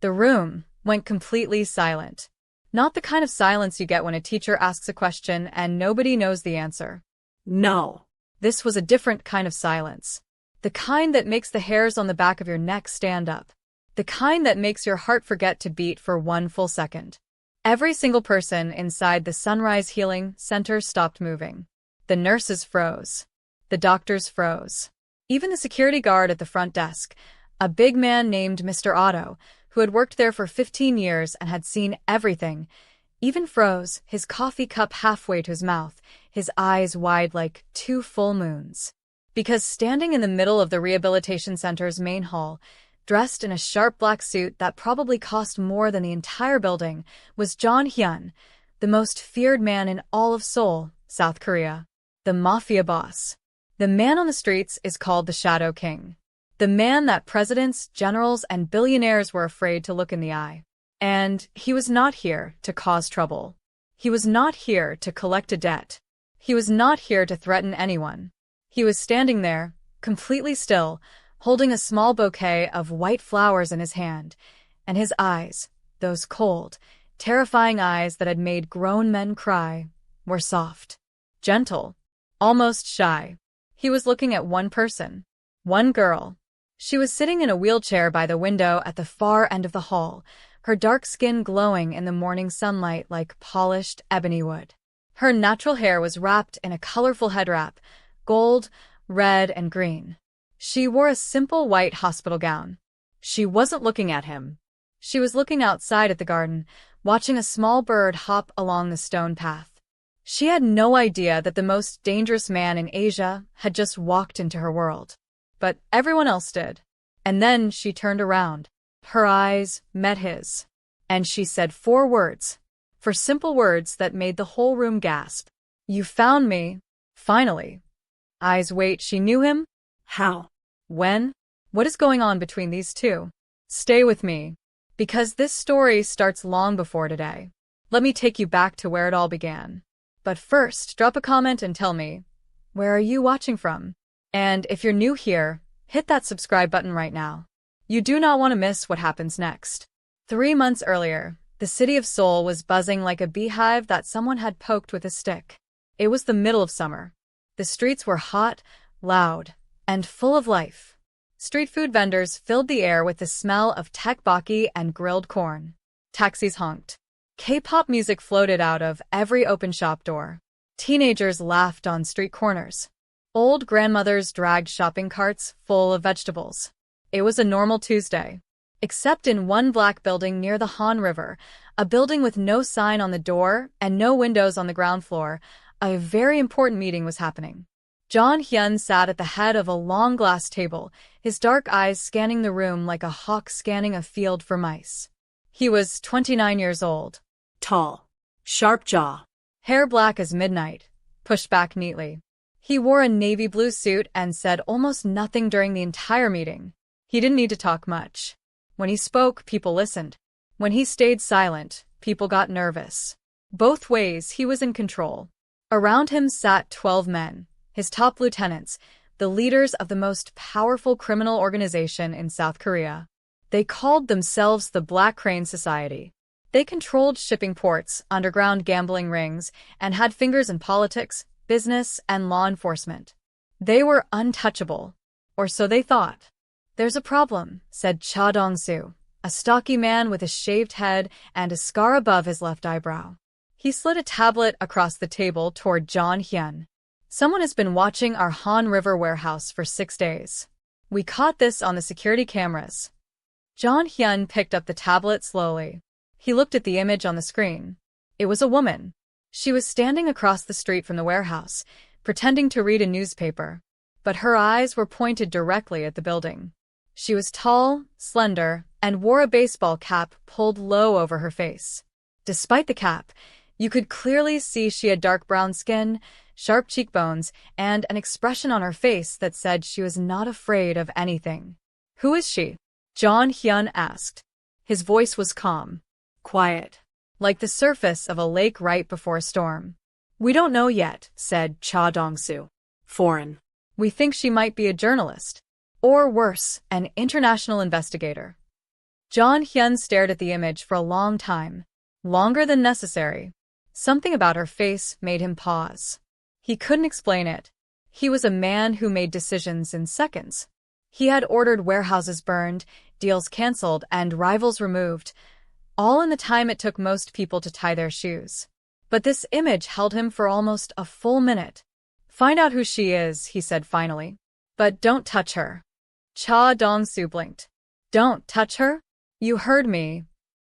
The room went completely silent. Not the kind of silence you get when a teacher asks a question and nobody knows the answer. No. This was a different kind of silence. The kind that makes the hairs on the back of your neck stand up. The kind that makes your heart forget to beat for one full second. Every single person inside the Sunrise Healing Center stopped moving. The nurses froze. The doctors froze. Even the security guard at the front desk, a big man named Mr. Otto, who had worked there for 15 years and had seen everything, even froze, his coffee cup halfway to his mouth, his eyes wide like 2 full moons. Because standing in the middle of the Rehabilitation Center's main hall, dressed in a sharp black suit that probably cost more than the entire building, was Jeon Hyun, the most feared man in all of Seoul, South Korea. The Mafia boss. The man on the streets is called the Shadow King. The man that presidents, generals, and billionaires were afraid to look in the eye. And he was not here to cause trouble. He was not here to collect a debt. He was not here to threaten anyone. He was standing there, completely still, holding a small bouquet of white flowers in his hand, and his eyes, those cold, terrifying eyes that had made grown men cry, were soft, gentle, almost shy. He was looking at one person, one girl. She was sitting in a wheelchair by the window at the far end of the hall, her dark skin glowing in the morning sunlight like polished ebony wood. Her natural hair was wrapped in a colorful head wrap, gold, red, and green. She wore a simple white hospital gown. She wasn't looking at him. She was looking outside at the garden, watching a small bird hop along the stone path. She had no idea that the most dangerous man in Asia had just walked into her world. But everyone else did. And then she turned around. Her eyes met his. And she said 4 words. 4 simple words that made the whole room gasp. "You found me. Finally." Eyes wait, she knew him? How? When? What is going on between these two? Stay with me. Because this story starts long before today. Let me take you back to where it all began. But first, drop a comment and tell me, where are you watching from? And if you're new here, hit that subscribe button right now. You do not want to miss what happens next. 3 months earlier, the city of Seoul was buzzing like a beehive that someone had poked with a stick. It was the middle of summer. The streets were hot, loud, and full of life. Street food vendors filled the air with the smell of tteokbokki and grilled corn. Taxis honked. K-pop music floated out of every open shop door. Teenagers laughed on street corners. Old grandmothers dragged shopping carts full of vegetables. It was a normal Tuesday. Except in one black building near the Han River, a building with no sign on the door and no windows on the ground floor, a very important meeting was happening. Jeon Hyun sat at the head of a long glass table, his dark eyes scanning the room like a hawk scanning a field for mice. He was 29 years old. Tall. Sharp jaw. Hair black as midnight, pushed back neatly. He wore a navy blue suit and said almost nothing during the entire meeting. He didn't need to talk much. When he spoke, people listened. When he stayed silent, people got nervous. Both ways, he was in control. Around him sat 12 men, his top lieutenants, the leaders of the most powerful criminal organization in South Korea. They called themselves the Black Crane Society. They controlled shipping ports, underground gambling rings, and had fingers in politics, business, and law enforcement. They were untouchable, or so they thought. "There's a problem," said Cha Dong-soo, a stocky man with a shaved head and a scar above his left eyebrow. He slid a tablet across the table toward Jeon Hyun. "Someone has been watching our Han River warehouse for 6 days. We caught this on the security cameras." Jeon Hyun picked up the tablet slowly. He looked at the image on the screen. It was a woman. She was standing across the street from the warehouse, pretending to read a newspaper. But her eyes were pointed directly at the building. She was tall, slender, and wore a baseball cap pulled low over her face. Despite the cap, you could clearly see she had dark brown skin, sharp cheekbones, and an expression on her face that said she was not afraid of anything. "Who is she?" Jeon Hyun asked. His voice was calm, quiet, like the surface of a lake right before a storm. "We don't know yet," said Cha Dong-soo. Foreign. "We think she might be a journalist. Or worse, an international investigator." Jeon Hyun stared at the image for a long time, longer than necessary. Something about her face made him pause. He couldn't explain it. He was a man who made decisions in seconds. He had ordered warehouses burned, deals cancelled, and rivals removed, all in the time it took most people to tie their shoes. But this image held him for almost a full minute. "Find out who she is," he said finally. "But don't touch her." Cha Dong-soo blinked. "Don't touch her? You heard me."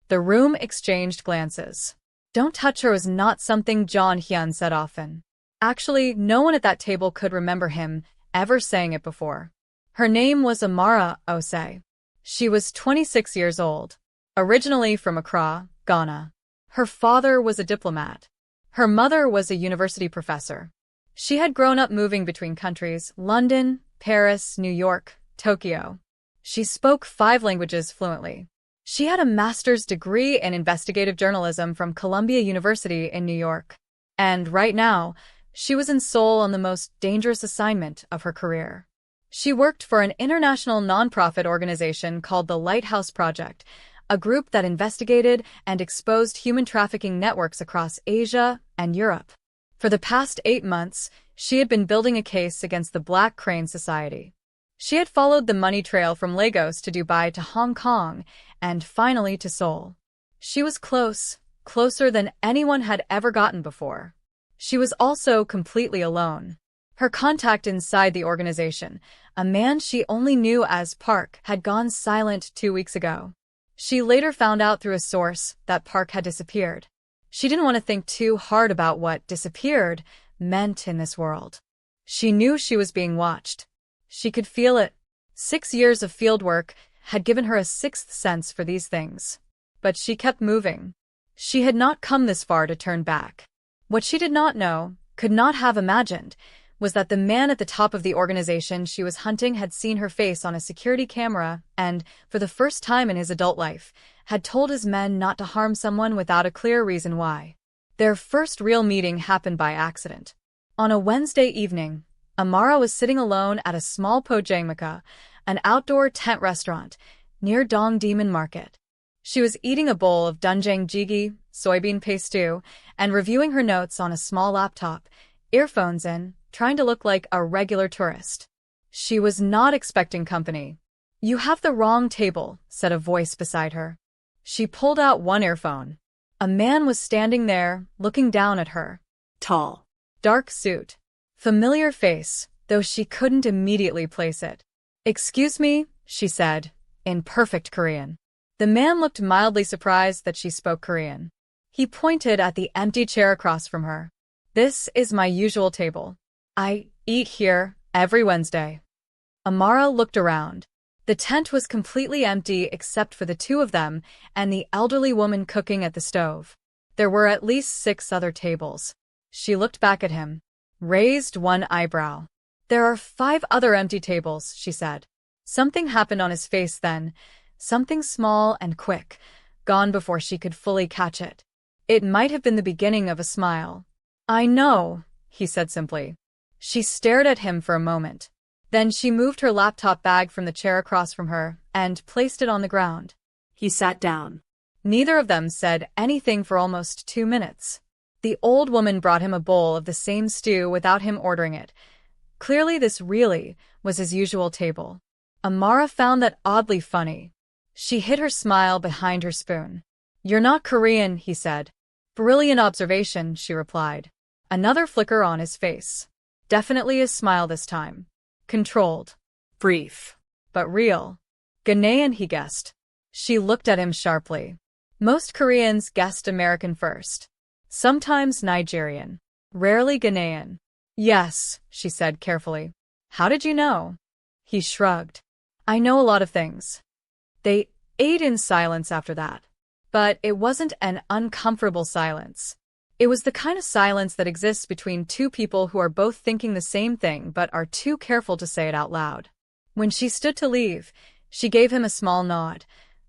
The room exchanged glances. "Don't touch her" was not something Jeon Hyun said often. Actually, no one at that table could remember him ever saying it before. Her name was Amara Osei. She was 26 years old, originally from Accra, Ghana. Her father was a diplomat. Her mother was a university professor. She had grown up moving between countries: London, Paris, New York, Tokyo. She spoke 5 languages fluently. She had a master's degree in investigative journalism from Columbia University in New York. And right now, she was in Seoul on the most dangerous assignment of her career. She worked for an international nonprofit organization called the Lighthouse Project, a group that investigated and exposed human trafficking networks across Asia and Europe. For the past 8 months, she had been building a case against the Black Crane Society. She had followed the money trail from Lagos to Dubai to Hong Kong, and finally to Seoul. She was close, closer than anyone had ever gotten before. She was also completely alone. Her contact inside the organization, a man she only knew as Park, had gone silent 2 weeks ago. She later found out through a source that Park had disappeared. She didn't want to think too hard about what disappeared meant in this world. She knew she was being watched. She could feel it. 6 years of fieldwork had given her a sixth sense for these things. But she kept moving. She had not come this far to turn back. What she did not know, could not have imagined, was that the man at the top of the organization she was hunting had seen her face on a security camera and, for the first time in his adult life, had told his men not to harm someone without a clear reason why. Their first real meeting happened by accident. On a Wednesday evening, Amara was sitting alone at a small pojangmaka, an outdoor tent restaurant, near Dongdaemun Market. She was eating a bowl of doenjang jjigae, soybean paste stew, and reviewing her notes on a small laptop, earphones in, trying to look like a regular tourist. She was not expecting company. "You have the wrong table," said a voice beside her. She pulled out one earphone. A man was standing there, looking down at her. Tall. Dark suit. Familiar face, though she couldn't immediately place it. "Excuse me," she said, in perfect Korean. The man looked mildly surprised that she spoke Korean. He pointed at the empty chair across from her. "This is my usual table. I eat here every Wednesday." Amara looked around. The tent was completely empty except for the 2 of them and the elderly woman cooking at the stove. There were at least 6 other tables. She looked back at him, raised one eyebrow. "There are 5 other empty tables," she said. Something happened on his face then, something small and quick, gone before she could fully catch it. It might have been the beginning of a smile. "I know," he said simply. She stared at him for a moment. Then she moved her laptop bag from the chair across from her and placed it on the ground. He sat down. Neither of them said anything for almost 2 minutes. The old woman brought him a bowl of the same stew without him ordering it. Clearly this really was his usual table. Amara found that oddly funny. She hid her smile behind her spoon. "You're not Korean," he said. "Brilliant observation," she replied. Another flicker on his face. Definitely a smile this time. Controlled. Brief. But real. Ghanaian, he guessed. She looked at him sharply. Most Koreans guessed American first. Sometimes Nigerian. Rarely Ghanaian. "Yes," she said carefully. "How did you know?" He shrugged. "I know a lot of things." They ate in silence after that. But it wasn't an uncomfortable silence. It was the kind of silence that exists between 2 people who are both thinking the same thing but are too careful to say it out loud. When she stood to leave, she gave him a small nod,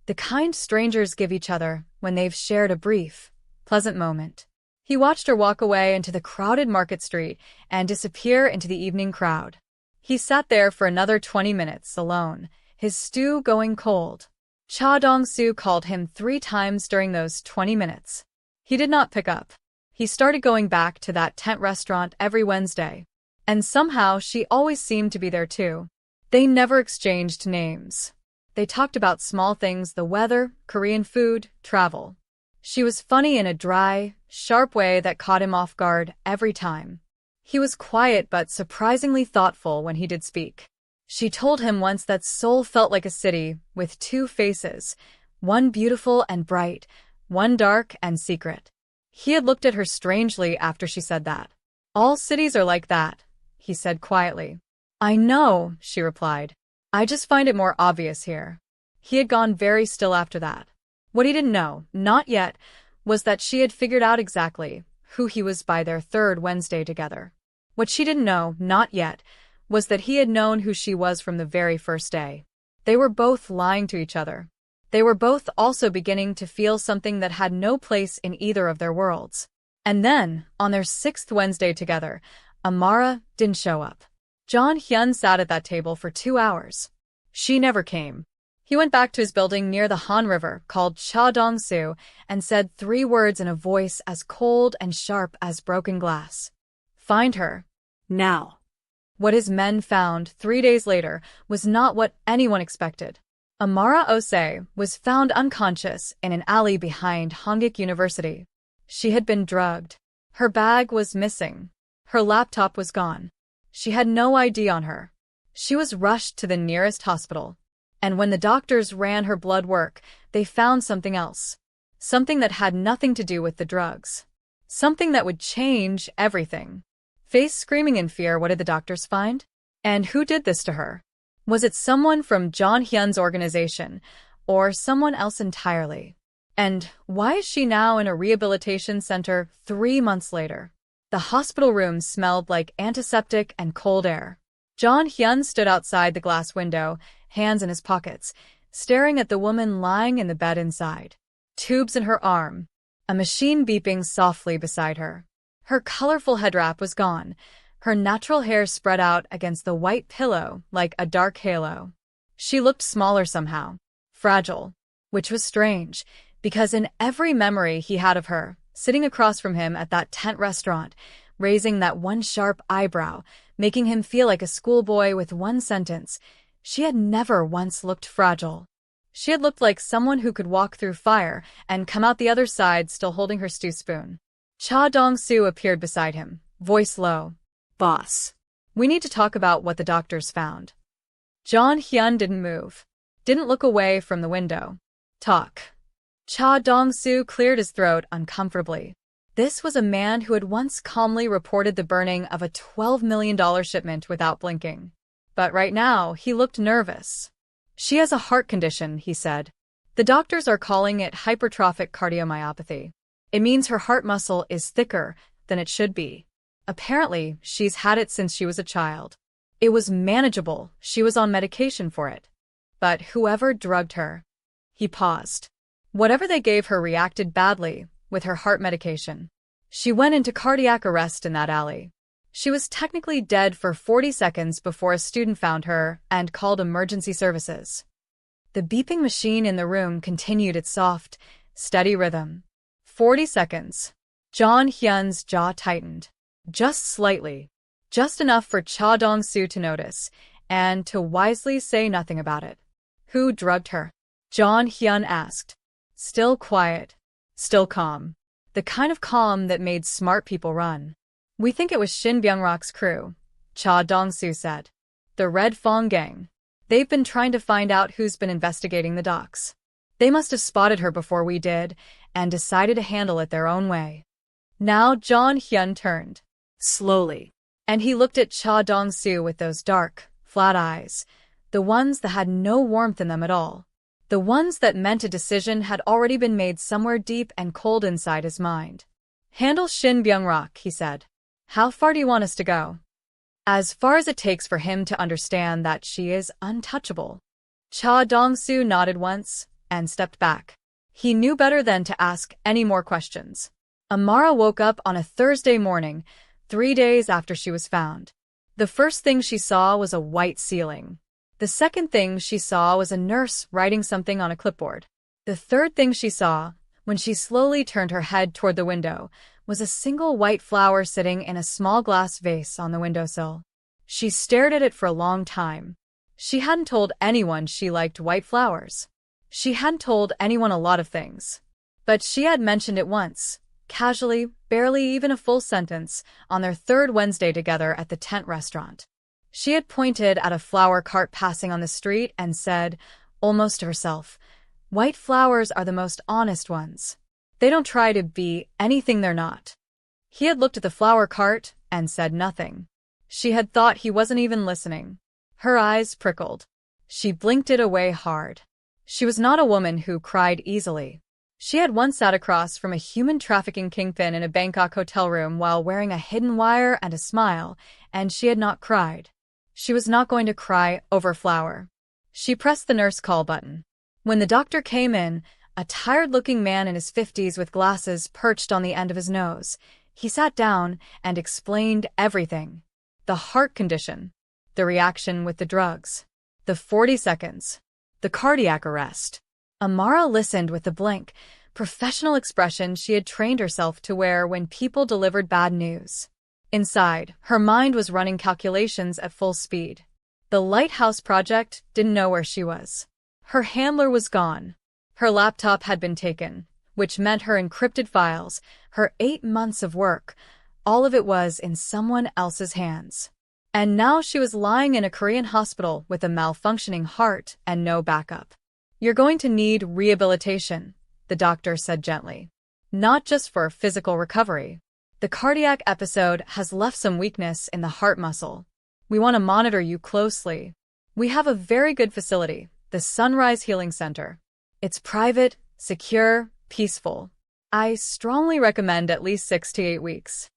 the kind strangers give each other when they've shared a brief, pleasant moment. He watched her walk away into the crowded market street and disappear into the evening crowd. He sat there for another 20 minutes alone, his stew going cold. Cha Dong-soo called him 3 times during those 20 minutes. He did not pick up. He started going back to that tent restaurant every Wednesday. And somehow she always seemed to be there too. They never exchanged names. They talked about small things: the weather, Korean food, travel. She was funny in a dry, sharp way that caught him off guard every time. He was quiet but surprisingly thoughtful when he did speak. She told him once that Seoul felt like a city with 2 faces, one beautiful and bright, one dark and secret. He had looked at her strangely after she said that. All cities are like that, he said quietly. I know, she replied. I just find it more obvious here. He had gone very still after that. What he didn't know, not yet, was that she had figured out exactly who he was by their 3rd Wednesday together. What she didn't know, not yet, was that he had known who she was from the very first day. They were both lying to each other. They were both also beginning to feel something that had no place in either of their worlds. And then, on their 6th Wednesday together, Amara didn't show up. Jeon Hyun sat at that table for 2 hours. She never came. He went back to his building near the Han River, called Cha Dong-soo, and said 3 words in a voice as cold and sharp as broken glass. Find her. Now. What his men found 3 days later was not what anyone expected. Amara Osei was found unconscious in an alley behind Hongik University. She had been drugged. Her bag was missing. Her laptop was gone. She had no ID on her. She was rushed to the nearest hospital. And when the doctors ran her blood work, they found something else. Something that had nothing to do with the drugs. Something that would change everything. Face screaming in fear, what did the doctors find? And who did this to her? Was it someone from Jeon Hyun's organization, or someone else entirely? And why is she now in a rehabilitation center 3 months later? The hospital room smelled like antiseptic and cold air. Jeon Hyun stood outside the glass window, hands in his pockets, staring at the woman lying in the bed inside. Tubes in her arm. A machine beeping softly beside her. Her colorful head wrap was gone. Her natural hair spread out against the white pillow like a dark halo. She looked smaller somehow. Fragile. Which was strange, because in every memory he had of her, sitting across from him at that tent restaurant, raising that one sharp eyebrow, making him feel like a schoolboy with one sentence, she had never once looked fragile. She had looked like someone who could walk through fire and come out the other side still holding her stew spoon. Cha Dong-soo appeared beside him, voice low. Boss. We need to talk about what the doctors found. Jeon Hyun didn't move. Didn't look away from the window. Talk. Cha Dong-soo cleared his throat uncomfortably. This was a man who had once calmly reported the burning of a $12 million shipment without blinking. But right now, he looked nervous. She has a heart condition, he said. The doctors are calling it hypertrophic cardiomyopathy. It means her heart muscle is thicker than it should be. Apparently, she's had it since she was a child. It was manageable, she was on medication for it. But whoever drugged her. He paused. Whatever they gave her reacted badly with her heart medication. She went into cardiac arrest in that alley. She was technically dead for 40 seconds before a student found her and called emergency services. The beeping machine in the room continued its soft, steady rhythm. 40 seconds. Jeon Hyun's jaw tightened. Just slightly. Just enough for Cha Dong-soo to notice, and to wisely say nothing about it. Who drugged her? Jeon Hyun asked. Still quiet. Still calm. The kind of calm that made smart people run. We think it was Shin Byung-rak's crew, Cha Dong-soo said. The Red Fong Gang. They've been trying to find out who's been investigating the docks. They must have spotted her before we did, and decided to handle it their own way. Now Jeon Hyun turned. Slowly. And he looked at Cha Dong-soo with those dark, flat eyes, the ones that had no warmth in them at all. The ones that meant a decision had already been made somewhere deep and cold inside his mind. Handle Shin Byung-rak, he said. How far do you want us to go? As far as it takes for him to understand that she is untouchable. Cha Dong-soo nodded once and stepped back. He knew better than to ask any more questions. Amara woke up on a Thursday morning, 3 days after she was found. The first thing she saw was a white ceiling. The second thing she saw was a nurse writing something on a clipboard. The third thing she saw, when she slowly turned her head toward the window, was a single white flower sitting in a small glass vase on the windowsill. She stared at it for a long time. She hadn't told anyone she liked white flowers. She hadn't told anyone a lot of things. But she had mentioned it once, casually, barely even a full sentence, on their third Wednesday together at the tent restaurant. She had pointed at a flower cart passing on the street and said, almost to herself, "White flowers are the most honest ones. They don't try to be anything they're not." He had looked at the flower cart and said nothing. She had thought he wasn't even listening. Her eyes prickled. She blinked it away hard. She was not a woman who cried easily. She had once sat across from a human trafficking kingpin in a Bangkok hotel room while wearing a hidden wire and a smile, and she had not cried. She was not going to cry over flower. She pressed the nurse call button. When the doctor came in, a tired-looking man in his 50s with glasses perched on the end of his nose, he sat down and explained everything. The heart condition, the reaction with the drugs, the 40 seconds, the cardiac arrest. Amara listened with the blank, professional expression she had trained herself to wear when people delivered bad news. Inside, her mind was running calculations at full speed. The Lighthouse Project didn't know where she was. Her handler was gone. Her laptop had been taken, which meant her encrypted files, her 8 months of work, all of it was in someone else's hands. And now she was lying in a Korean hospital with a malfunctioning heart and no backup. "You're going to need rehabilitation," the doctor said gently. "Not just for physical recovery. The cardiac episode has left some weakness in the heart muscle. We want to monitor you closely. We have a very good facility, the Sunrise Healing Center. It's private, secure, peaceful. I strongly recommend at least 6 to 8 weeks.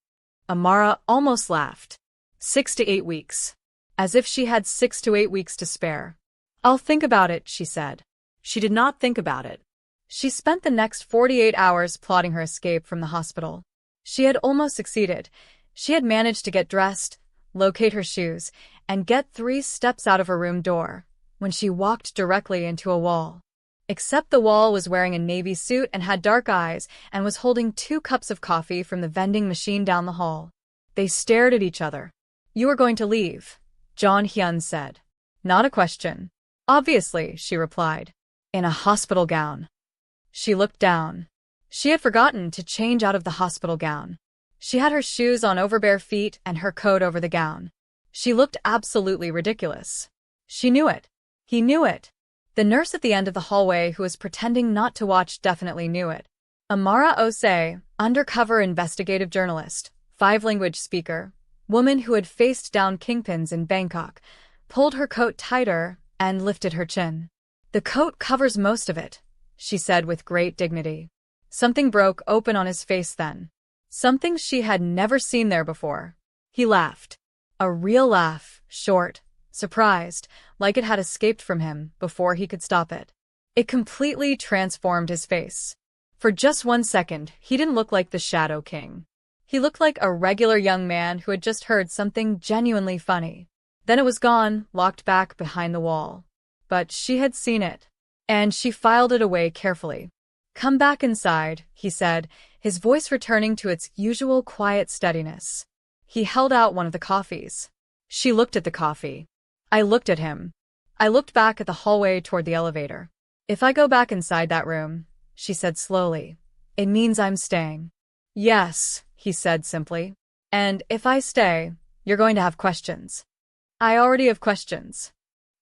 Amara almost laughed. 6 to 8 weeks. As if she had 6 to 8 weeks to spare. "I'll think about it," she said. She did not think about it. She spent the next 48 hours plotting her escape from the hospital. She had almost succeeded. She had managed to get dressed, locate her shoes, and get 3 steps out of her room door, when she walked directly into a wall. Except the wall was wearing a navy suit and had dark eyes and was holding 2 cups of coffee from the vending machine down the hall. They stared at each other. "You are going to leave," Jeon Hyun said. "Not a question." "Obviously," she replied. "In a hospital gown." She looked down. She had forgotten to change out of the hospital gown. She had her shoes on over bare feet and her coat over the gown. She looked absolutely ridiculous. She knew it. He knew it. The nurse at the end of the hallway who was pretending not to watch definitely knew it. Amara Ose, undercover investigative journalist, 5-language speaker, woman who had faced down kingpins in Bangkok, pulled her coat tighter and lifted her chin. "The coat covers most of it," she said with great dignity. Something broke open on his face then. Something she had never seen there before. He laughed. A real laugh, short, surprised, like it had escaped from him before he could stop it. It completely transformed his face. For just 1 second, he didn't look like the Shadow King. He looked like a regular young man who had just heard something genuinely funny. Then it was gone, locked back behind the wall. But she had seen it, and she filed it away carefully. "Come back inside," he said, his voice returning to its usual quiet steadiness. He held out one of the coffees. She looked at the coffee. I looked at him. I looked back at the hallway toward the elevator. "If I go back inside that room," she said slowly, "it means I'm staying." "Yes," he said simply. "And if I stay, you're going to have questions." "I already have questions.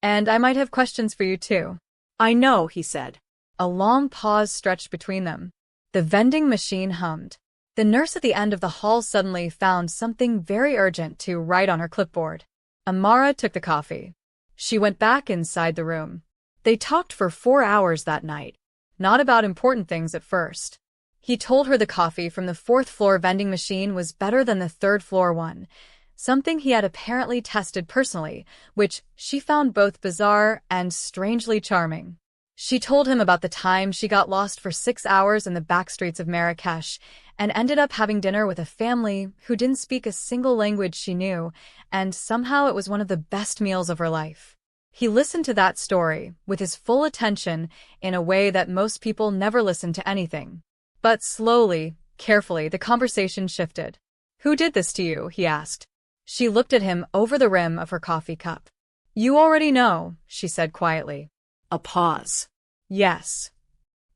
And I might have questions for you too." "I know," he said. A long pause stretched between them. The vending machine hummed. The nurse at the end of the hall suddenly found something very urgent to write on her clipboard. Amara took the coffee. She went back inside the room. They talked for 4 hours that night. Not about important things at first. He told her the coffee from the 4th-floor vending machine was better than the 3rd-floor one, something he had apparently tested personally, which she found both bizarre and strangely charming. She told him about the time she got lost for 6 hours in the back streets of Marrakesh and ended up having dinner with a family who didn't speak a single language she knew, and somehow it was one of the best meals of her life. He listened to that story with his full attention in a way that most people never listen to anything. But slowly, carefully, the conversation shifted. "Who did this to you?" he asked. She looked at him over the rim of her coffee cup. "You already know," she said quietly. A pause. "Yes."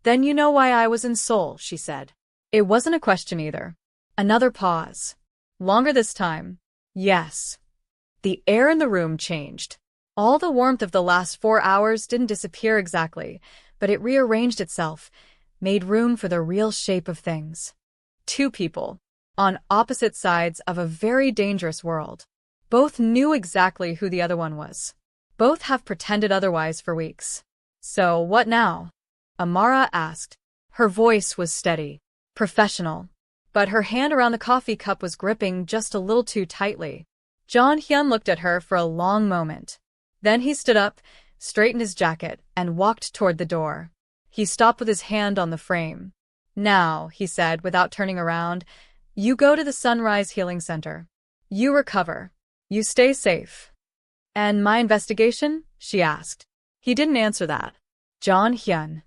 "Then you know why I was in Seoul," she said. It wasn't a question either. Another pause. Longer this time. "Yes." The air in the room changed. All the warmth of the last 4 hours didn't disappear exactly, but it rearranged itself, made room for the real shape of things. Two people, on opposite sides of a very dangerous world. Both knew exactly who the other one was. Both have pretended otherwise for weeks. "So, what now?" Amara asked. Her voice was steady, professional, but her hand around the coffee cup was gripping just a little too tightly. Jeon Hyun looked at her for a long moment. Then he stood up, straightened his jacket, and walked toward the door. He stopped with his hand on the frame. "Now," he said without turning around, "you go to the Sunrise Healing Center. You recover. You stay safe." "And my investigation?" she asked. He didn't answer that. "Jeon Hyun."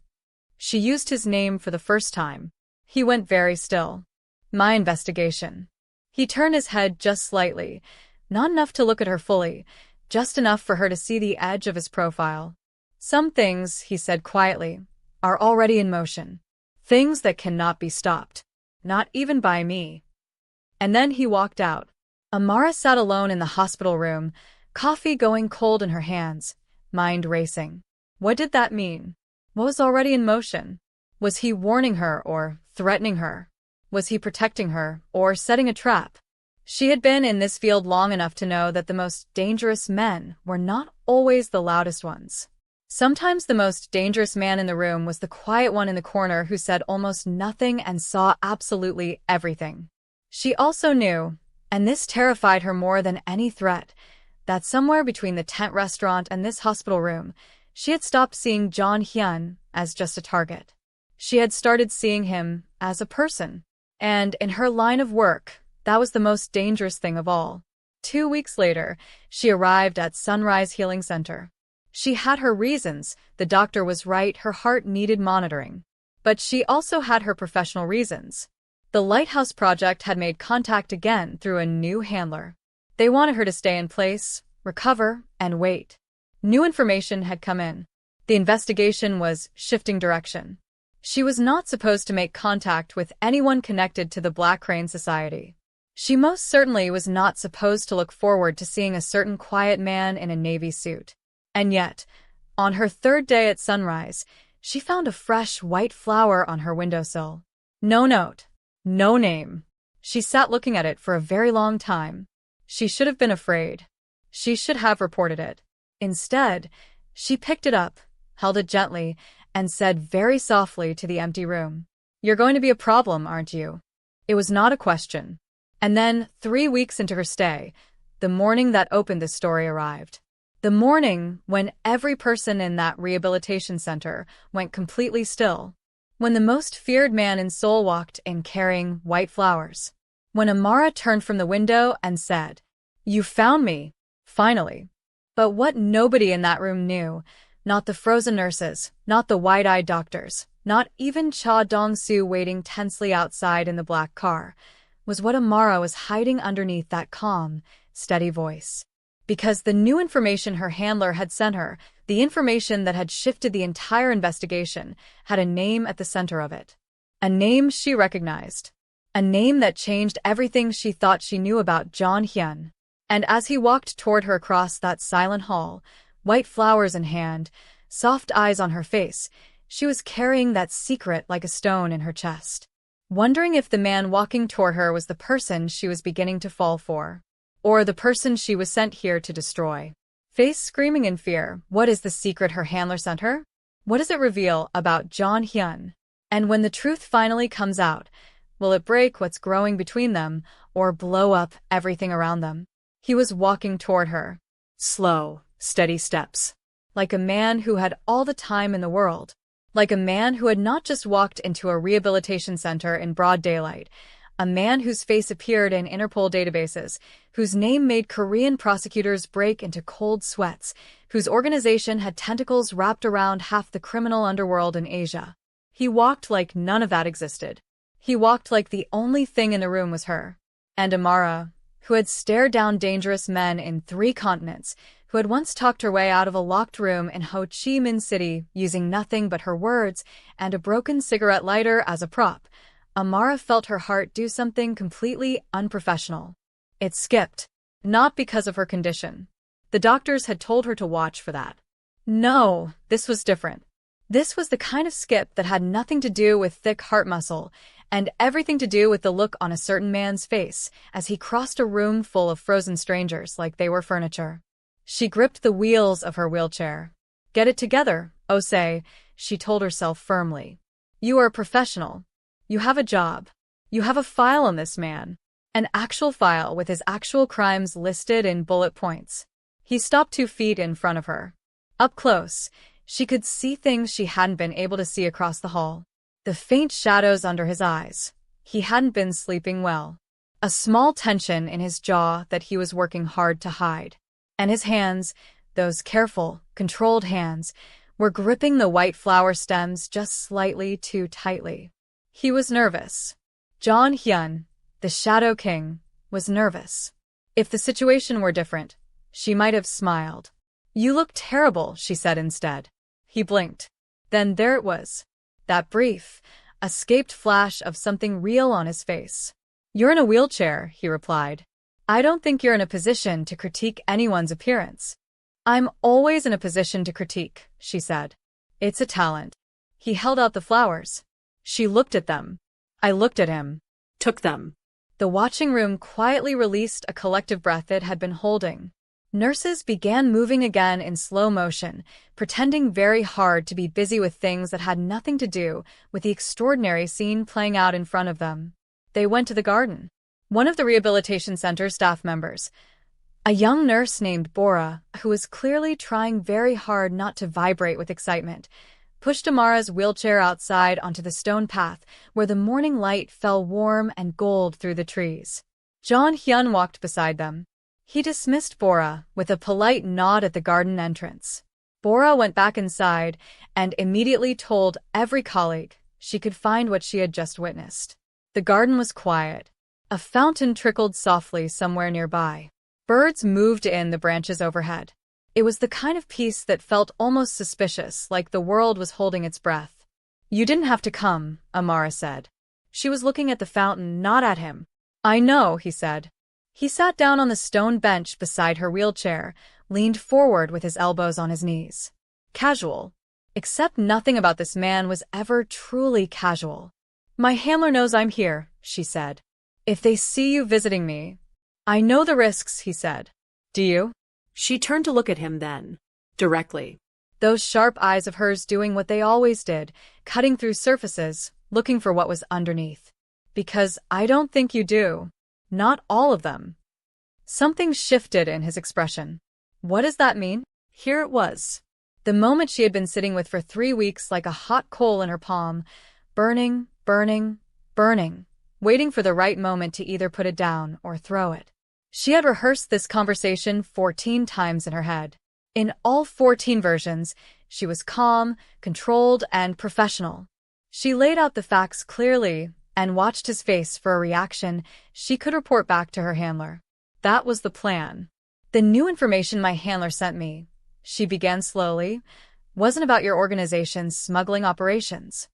She used his name for the first time. He went very still. "My investigation." He turned his head just slightly, not enough to look at her fully, just enough for her to see the edge of his profile. "Some things," he said quietly, "are already in motion. Things that cannot be stopped. Not even by me." And then he walked out. Amara sat alone in the hospital room, coffee going cold in her hands, mind racing. What did that mean? What was already in motion? Was he warning her or threatening her? Was he protecting her or setting a trap? She had been in this field long enough to know that the most dangerous men were not always the loudest ones. Sometimes the most dangerous man in the room was the quiet one in the corner who said almost nothing and saw absolutely everything. She also knew, and this terrified her more than any threat, that somewhere between the tent restaurant and this hospital room, she had stopped seeing Jeon Hyun as just a target. She had started seeing him as a person. And in her line of work, that was the most dangerous thing of all. 2 weeks later, she arrived at Sunrise Healing Center. She had her reasons. The doctor was right, her heart needed monitoring. But she also had her professional reasons. The Lighthouse Project had made contact again through a new handler. They wanted her to stay in place, recover, and wait. New information had come in. The investigation was shifting direction. She was not supposed to make contact with anyone connected to the Black Crane Society. She most certainly was not supposed to look forward to seeing a certain quiet man in a navy suit. And yet, on her 3rd day at Sunrise, she found a fresh white flower on her windowsill. No note. No name. She sat looking at it for a very long time. She should have been afraid. She should have reported it. Instead, she picked it up, held it gently, and said very softly to the empty room, "You're going to be a problem, aren't you?" It was not a question. And then, 3 weeks into her stay, the morning that opened this story arrived. The morning when every person in that rehabilitation center went completely still. When the most feared man in Seoul walked in carrying white flowers. When Amara turned from the window and said, "You found me, finally." But what nobody in that room knew, not the frozen nurses, not the wide-eyed doctors, not even Cha Dong-soo waiting tensely outside in the black car, was what Amara was hiding underneath that calm, steady voice. Because the new information her handler had sent her, the information that had shifted the entire investigation, had a name at the center of it. A name she recognized. A name that changed everything she thought she knew about Jeon Hyun. And as he walked toward her across that silent hall, white flowers in hand, soft eyes on her face, she was carrying that secret like a stone in her chest. Wondering if the man walking toward her was the person she was beginning to fall for. Or the person she was sent here to destroy. Face screaming in fear, what is the secret her handler sent her? What does it reveal about Jeon Hyun? And when the truth finally comes out, will it break what's growing between them, or blow up everything around them? He was walking toward her. Slow, steady steps. Like a man who had all the time in the world. Like a man who had not just walked into a rehabilitation center in broad daylight. A man whose face appeared in Interpol databases, whose name made Korean prosecutors break into cold sweats, whose organization had tentacles wrapped around half the criminal underworld in Asia. He walked like none of that existed. He walked like the only thing in the room was her. And Amara, who had stared down dangerous men in 3 continents, who had once talked her way out of a locked room in Ho Chi Minh City using nothing but her words and a broken cigarette lighter as a prop, Amara felt her heart do something completely unprofessional. It skipped. Not because of her condition. The doctors had told her to watch for that. No, this was different. This was the kind of skip that had nothing to do with thick heart muscle and everything to do with the look on a certain man's face as he crossed a room full of frozen strangers like they were furniture. She gripped the wheels of her wheelchair. Get it together, Osei, she told herself firmly. You are a professional. You have a job. You have a file on this man. An actual file with his actual crimes listed in bullet points. He stopped 2 feet in front of her. Up close, she could see things she hadn't been able to see across the hall. The faint shadows under his eyes. He hadn't been sleeping well. A small tension in his jaw that he was working hard to hide. And his hands, those careful, controlled hands, were gripping the white flower stems just slightly too tightly. He was nervous. Jeon Hyun, the Shadow King, was nervous. If the situation were different, she might have smiled. You look terrible, she said instead. He blinked. Then there it was. That brief, escaped flash of something real on his face. You're in a wheelchair, he replied. I don't think you're in a position to critique anyone's appearance. I'm always in a position to critique, she said. It's a talent. He held out the flowers. She looked at them. I looked at him. Took them. The watching room quietly released a collective breath it had been holding. Nurses began moving again in slow motion, pretending very hard to be busy with things that had nothing to do with the extraordinary scene playing out in front of them. They went to the garden. One of the rehabilitation center staff members, a young nurse named Bora, who was clearly trying very hard not to vibrate with excitement, pushed Amara's wheelchair outside onto the stone path where the morning light fell warm and gold through the trees. Jeon Hyun walked beside them. He dismissed Bora with a polite nod at the garden entrance. Bora went back inside and immediately told every colleague she could find what she had just witnessed. The garden was quiet. A fountain trickled softly somewhere nearby. Birds moved in the branches overhead. It was the kind of peace that felt almost suspicious, like the world was holding its breath. You didn't have to come, Amara said. She was looking at the fountain, not at him. I know, he said. He sat down on the stone bench beside her wheelchair, leaned forward with his elbows on his knees. Casual. Except nothing about this man was ever truly casual. My handler knows I'm here, she said. If they see you visiting me. I know the risks, he said. Do you? She turned to look at him then, directly. Those sharp eyes of hers doing what they always did, cutting through surfaces, looking for what was underneath. Because I don't think you do. Not all of them. Something shifted in his expression. What does that mean? Here it was. The moment she had been sitting with for 3 weeks like a hot coal in her palm, burning, burning, burning, waiting for the right moment to either put it down or throw it. She had rehearsed this conversation 14 times in her head. In all 14 versions, she was calm, controlled, and professional. She laid out the facts clearly and watched his face for a reaction she could report back to her handler. That was the plan. The new information my handler sent me, she began slowly, wasn't about your organization's smuggling operations.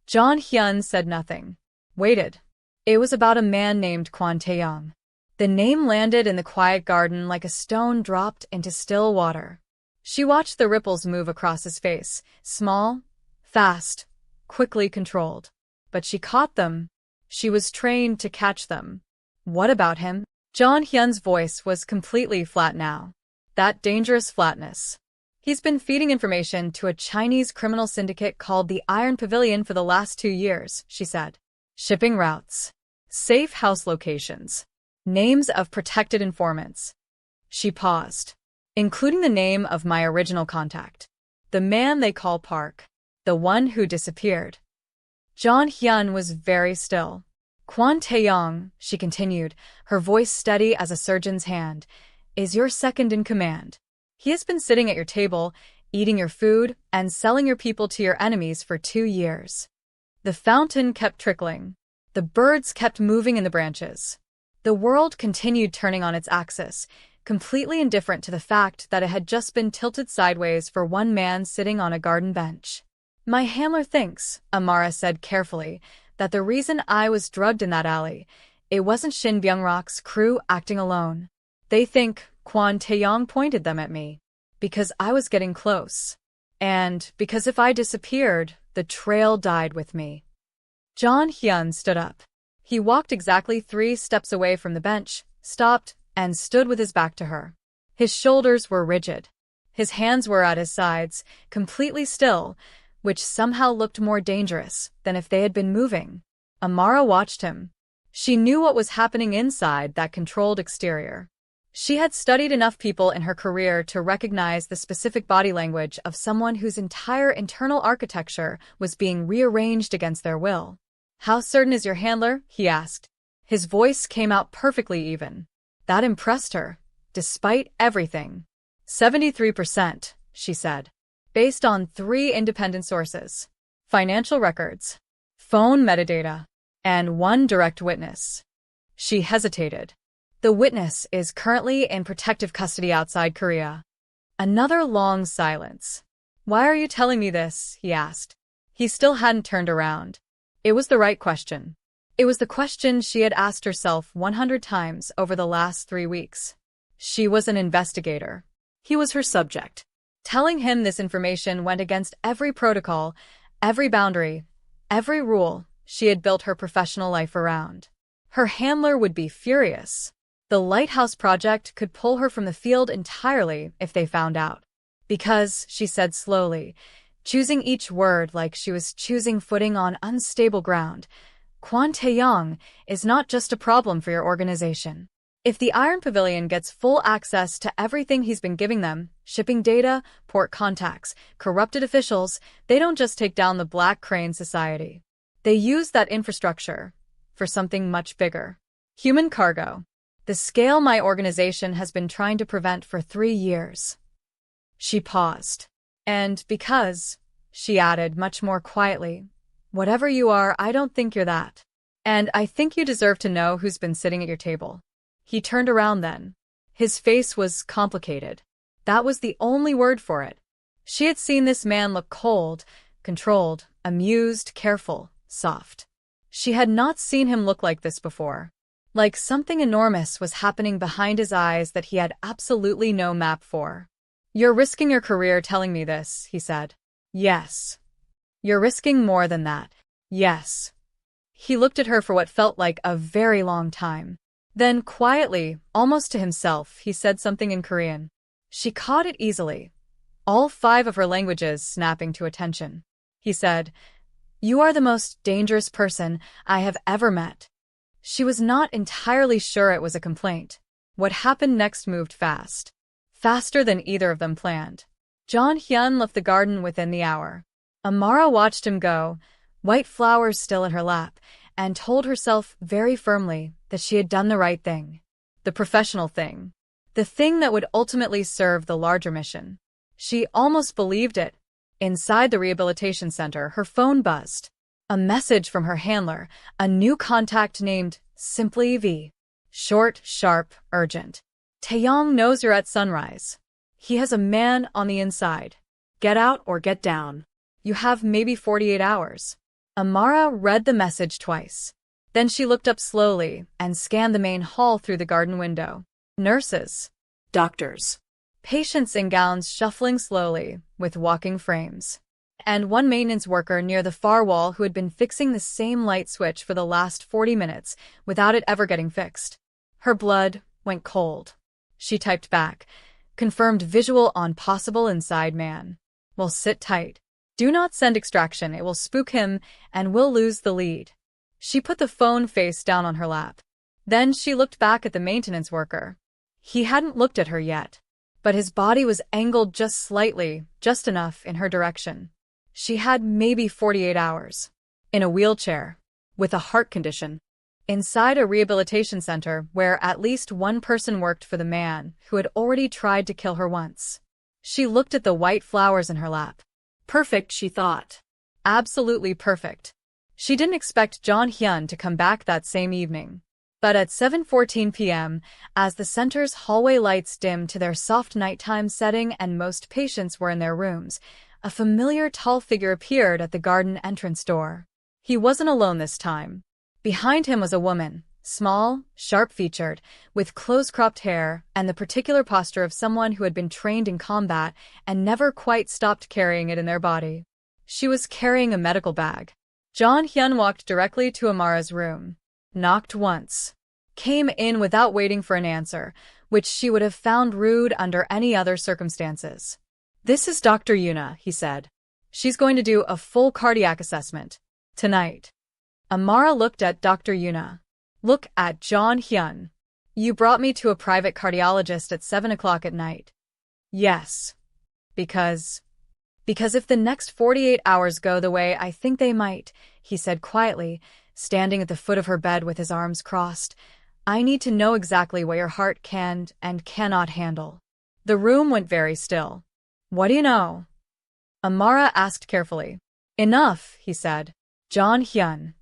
Jeon Hyun said nothing. Waited. It was about a man named Kwon Tae-young. The name landed in the quiet garden like a stone dropped into still water. She watched the ripples move across his face, small, fast, quickly controlled. But she caught them. She was trained to catch them. What about him? Jeon Hyun's voice was completely flat now. That dangerous flatness. He's been feeding information to a Chinese criminal syndicate called the Iron Pavilion for the last 2 years, she said. Shipping routes. Safe house locations. Names of protected informants. She paused. Including the name of my original contact. The man they call Park. The one who disappeared. Jeon Hyun was very still. Kwon Taeyong, she continued, her voice steady as a surgeon's hand, is your second in command. He has been sitting at your table, eating your food, and selling your people to your enemies for 2 years. The fountain kept trickling. The birds kept moving in the branches. The world continued turning on its axis, completely indifferent to the fact that it had just been tilted sideways for one man sitting on a garden bench. My handler thinks, Amara said carefully, that the reason I was drugged in that alley, it wasn't Shin Byung-rak's crew acting alone. They think, Kwon Taeyong pointed them at me, because I was getting close. And because if I disappeared, the trail died with me. Jeon Hyun stood up. He walked exactly 3 steps away from the bench, stopped, and stood with his back to her. His shoulders were rigid. His hands were at his sides, completely still, which somehow looked more dangerous than if they had been moving. Amara watched him. She knew what was happening inside that controlled exterior. She had studied enough people in her career to recognize the specific body language of someone whose entire internal architecture was being rearranged against their will. How certain is your handler? He asked. His voice came out perfectly even. That impressed her, despite everything. 73%, she said. Based on 3 independent sources. Financial records, phone metadata, and 1 direct witness. She hesitated. The witness is currently in protective custody outside Korea. Another long silence. Why are you telling me this? He asked. He still hadn't turned around. It was the right question. It was the question she had asked herself 100 times over the last 3 weeks. She was an investigator. He was her subject. Telling him this information went against every protocol, every boundary, every rule she had built her professional life around. Her handler would be furious. The Lighthouse Project could pull her from the field entirely if they found out. Because, she said slowly, choosing each word like she was choosing footing on unstable ground, Kwon Taeyong is not just a problem for your organization. If the Iron Pavilion gets full access to everything he's been giving them, shipping data, port contacts, corrupted officials, they don't just take down the Black Crane Society. They use that infrastructure for something much bigger. Human cargo. The scale my organization has been trying to prevent for 3 years. She paused. And because, she added much more quietly, whatever you are, I don't think you're that. And I think you deserve to know who's been sitting at your table. He turned around then. His face was complicated. That was the only word for it. She had seen this man look cold, controlled, amused, careful, soft. She had not seen him look like this before. Like something enormous was happening behind his eyes that he had absolutely no map for. You're risking your career telling me this, he said. Yes. You're risking more than that. Yes. He looked at her for what felt like a very long time. Then, quietly, almost to himself, he said something in Korean. She caught it easily, all 5 of her languages snapping to attention. He said, "You are the most dangerous person I have ever met." She was not entirely sure it was a complaint. What happened next moved fast. Faster than either of them planned. Jeon Hyun left the garden within the hour. Amara watched him go, white flowers still in her lap, and told herself very firmly that she had done the right thing. The professional thing. The thing that would ultimately serve the larger mission. She almost believed it. Inside the rehabilitation center, her phone buzzed. A message from her handler, a new contact named simply V. Short, sharp, urgent. Taeyong knows you're at Sunrise. He has a man on the inside. Get out or get down. You have maybe 48 hours. Amara read the message twice. Then she looked up slowly and scanned the main hall through the garden window. Nurses. Doctors. Patients in gowns shuffling slowly, with walking frames. And one maintenance worker near the far wall who had been fixing the same light switch for the last 40 minutes without it ever getting fixed. Her blood went cold. She typed back, confirmed visual on possible inside man. Well, sit tight. Do not send extraction, it will spook him and we'll lose the lead. She put the phone face down on her lap. Then she looked back at the maintenance worker. He hadn't looked at her yet, but his body was angled just slightly, just enough in her direction. She had maybe 48 hours. In a wheelchair. With a heart condition. inside a rehabilitation center where at least one person worked for the man who had already tried to kill her once. She looked at the white flowers in her lap. Perfect, she thought. Absolutely perfect. She didn't expect Jeon Hyun to come back that same evening. But at 7:14 p.m., as the center's hallway lights dimmed to their soft nighttime setting and most patients were in their rooms, a familiar tall figure appeared at the garden entrance door. He wasn't alone this time. Behind him was a woman, small, sharp-featured, with close-cropped hair and the particular posture of someone who had been trained in combat and never quite stopped carrying it in their body. She was carrying a medical bag. Jeon Hyun walked directly to Amara's room, knocked once, came in without waiting for an answer, which she would have found rude under any other circumstances. "This is Dr. Yuna," he said. "She's going to do a full cardiac assessment tonight." Amara looked at Dr. Yuna. "Look at Jeon Hyun. You brought me to a private cardiologist at 7 o'clock at night." "Yes. Because if the next 48 hours go the way I think they might," he said quietly, standing at the foot of her bed with his arms crossed, "I need to know exactly what your heart can and cannot handle." The room went very still. "What do you know?" Amara asked carefully. "Enough," he said. "Jeon Hyun."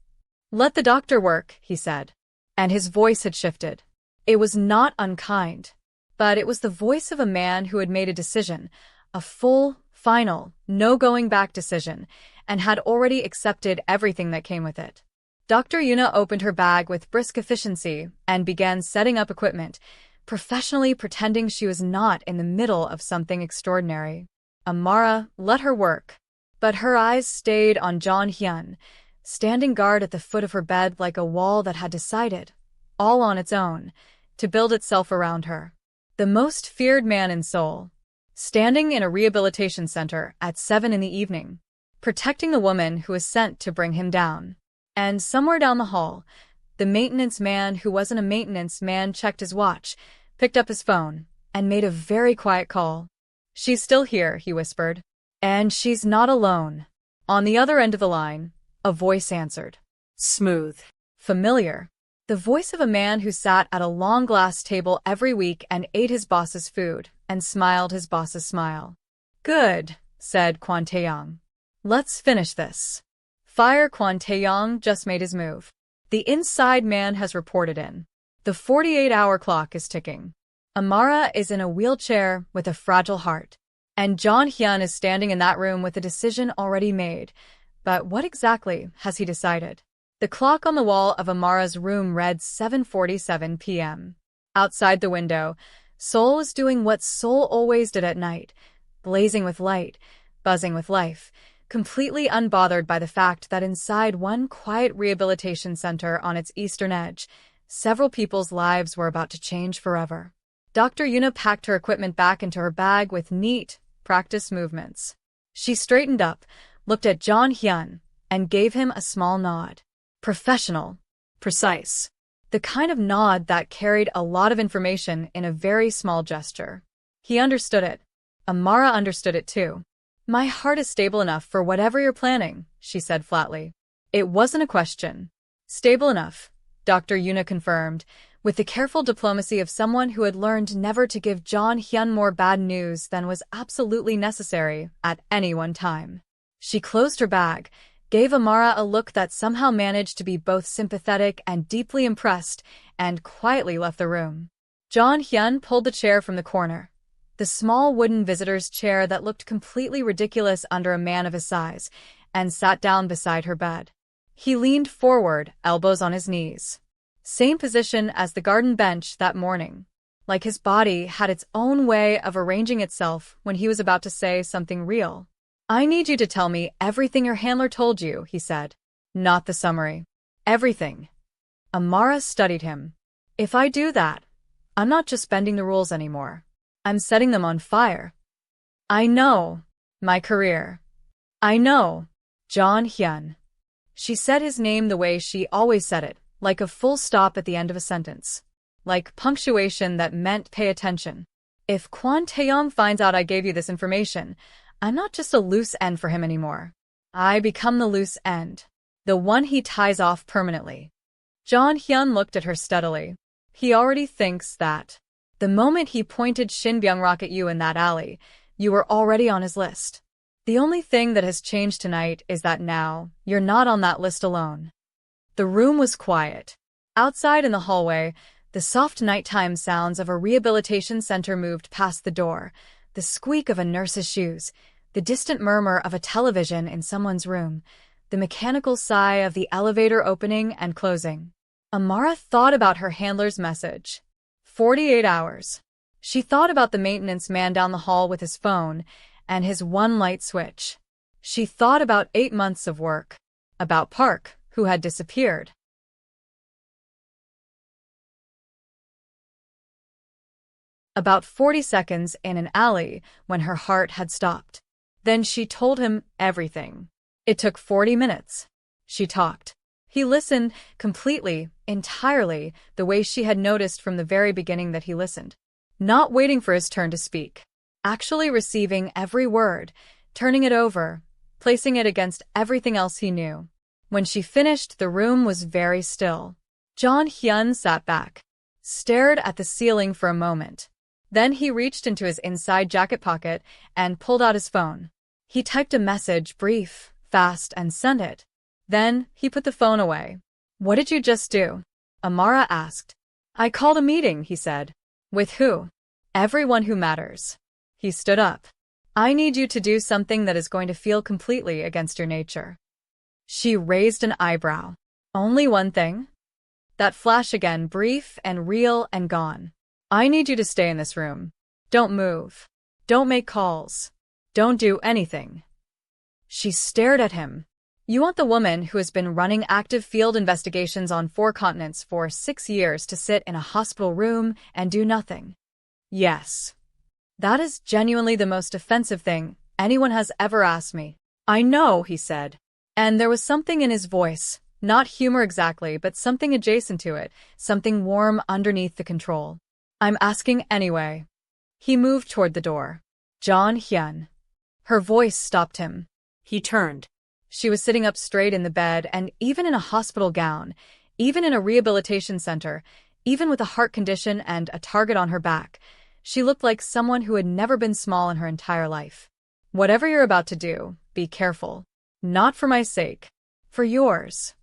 "Let the doctor work," he said. And his voice had shifted. It was not unkind, but it was the voice of a man who had made a decision, a full, final, no-going-back decision, and had already accepted everything that came with it. Dr. Yuna opened her bag with brisk efficiency and began setting up equipment, professionally pretending she was not in the middle of something extraordinary. Amara let her work, but her eyes stayed on Jeon Hyun, standing guard at the foot of her bed like a wall that had decided, all on its own, to build itself around her. The most feared man in Seoul, standing in a rehabilitation center at 7 in the evening, protecting the woman who was sent to bring him down. And somewhere down the hall, the maintenance man who wasn't a maintenance man checked his watch, picked up his phone, and made a very quiet call. "She's still here," he whispered. "And she's not alone." On the other end of the line, a voice answered. Smooth. Familiar. The voice of a man who sat at a long glass table every week and ate his boss's food and smiled his boss's smile. "Good," said Kwon Tae-young. "Let's finish this." Fire. Kwon Tae-young just made his move. The inside man has reported in. The 48-hour clock is ticking. Amara is in a wheelchair with a fragile heart. And Jeon Hyun is standing in that room with a decision already made. But what exactly has he decided? The clock on the wall of Amara's room read 7:47 p.m. Outside the window, Seoul was doing what Seoul always did at night, blazing with light, buzzing with life, completely unbothered by the fact that inside one quiet rehabilitation center on its eastern edge, several people's lives were about to change forever. Dr. Yuna packed her equipment back into her bag with neat, practiced movements. She straightened up, looked at Jeon Hyun, and gave him a small nod. Professional. Precise. The kind of nod that carried a lot of information in a very small gesture. He understood it. Amara understood it too. "My heart is stable enough for whatever you're planning," she said flatly. It wasn't a question. "Stable enough," Dr. Yuna confirmed, with the careful diplomacy of someone who had learned never to give Jeon Hyun more bad news than was absolutely necessary at any one time. She closed her bag, gave Amara a look that somehow managed to be both sympathetic and deeply impressed, and quietly left the room. Jeon Hyun pulled the chair from the corner. The small wooden visitor's chair that looked completely ridiculous under a man of his size, and sat down beside her bed. He leaned forward, elbows on his knees. Same position as the garden bench that morning. Like his body had its own way of arranging itself when he was about to say something real. "I need you to tell me everything your handler told you," he said. "Not the summary. Everything." Amara studied him. "If I do that, I'm not just bending the rules anymore. I'm setting them on fire. I know. My career. I know. Jeon Hyun." She said his name the way she always said it, like a full stop at the end of a sentence. Like punctuation that meant pay attention. "If Kwon Tae-young finds out I gave you this information, I'm not just a loose end for him anymore. I become the loose end. The one he ties off permanently." Jeon Hyun looked at her steadily. He already thinks that. The moment he pointed Shin Byung-rak at you in that alley, you were already on his list. The only thing that has changed tonight is that now, you're not on that list alone. The room was quiet. Outside in the hallway, the soft nighttime sounds of a rehabilitation center moved past the door, the squeak of a nurse's shoes, the distant murmur of a television in someone's room, the mechanical sigh of the elevator opening and closing. Amara thought about her handler's message. 48 hours. She thought about the maintenance man down the hall with his phone and his one light switch. She thought about 8 months of work. About Park, who had disappeared. About 40 seconds in an alley when her heart had stopped. Then she told him everything. It took 40 minutes. She talked. He listened completely, entirely, the way she had noticed from the very beginning that he listened. Not waiting for his turn to speak. Actually receiving every word, turning it over, placing it against everything else he knew. When she finished, the room was very still. Jeon Hyun sat back, stared at the ceiling for a moment. Then he reached into his inside jacket pocket and pulled out his phone. He typed a message, brief, fast, and sent it. Then, he put the phone away. "What did you just do?" Amara asked. "I called a meeting," he said. "With who?" "Everyone who matters." He stood up. "I need you to do something that is going to feel completely against your nature." She raised an eyebrow. "Only one thing?" That flash again, brief and real and gone. "I need you to stay in this room. Don't move. Don't make calls. Don't do anything." She stared at him. "You want the woman who has been running active field investigations on 4 continents for 6 years to sit in a hospital room and do nothing?" "Yes. That is genuinely the most offensive thing anyone has ever asked me." "I know," he said. And there was something in his voice, not humor exactly, but something adjacent to it, something warm underneath the control. "I'm asking anyway." He moved toward the door. "Jeon Hyun." Her voice stopped him. He turned. She was sitting up straight in the bed, and even in a hospital gown, even in a rehabilitation center, even with a heart condition and a target on her back, she looked like someone who had never been small in her entire life. "Whatever you're about to do, be careful. Not for my sake. For yours."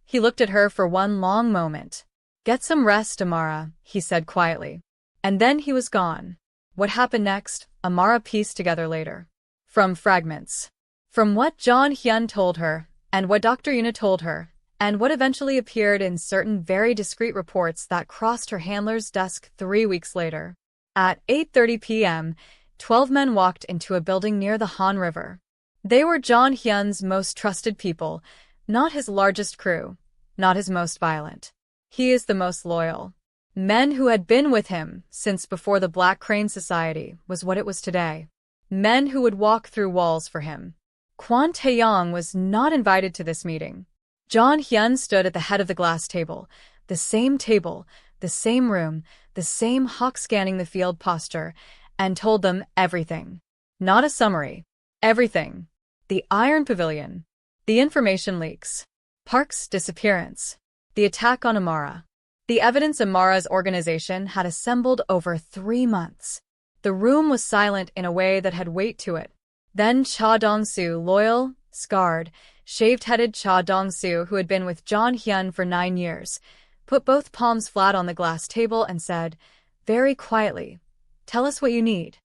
He looked at her for one long moment. "Get some rest, Amara," he said quietly. And then he was gone. What happened next, Amara pieced together later. From fragments. From what Jeon Hyun told her, and what Dr. Yuna told her, and what eventually appeared in certain very discreet reports that crossed her handler's desk 3 weeks later. At 8:30 p.m., 12 men walked into a building near the Han River. They were Jeon Hyun's most trusted people, not his largest crew, not his most violent. He is the most loyal. Men who had been with him since before the Black Crane Society was what it was today. Men who would walk through walls for him. Kwon Tae-yong was not invited to this meeting. Jeon Hyun stood at the head of the glass table, the same room, the same hawk scanning the field posture, and told them everything. Not a summary. Everything. The Iron Pavilion. The information leaks. Park's disappearance. The attack on Amara. The evidence Amara's organization had assembled over 3 months. The room was silent in a way that had weight to it. Then Cha Dong-soo, loyal, scarred, shaved-headed Cha Dong-soo, who had been with Jeon Hyun for 9 years, put both palms flat on the glass table and said, very quietly, "Tell us what you need."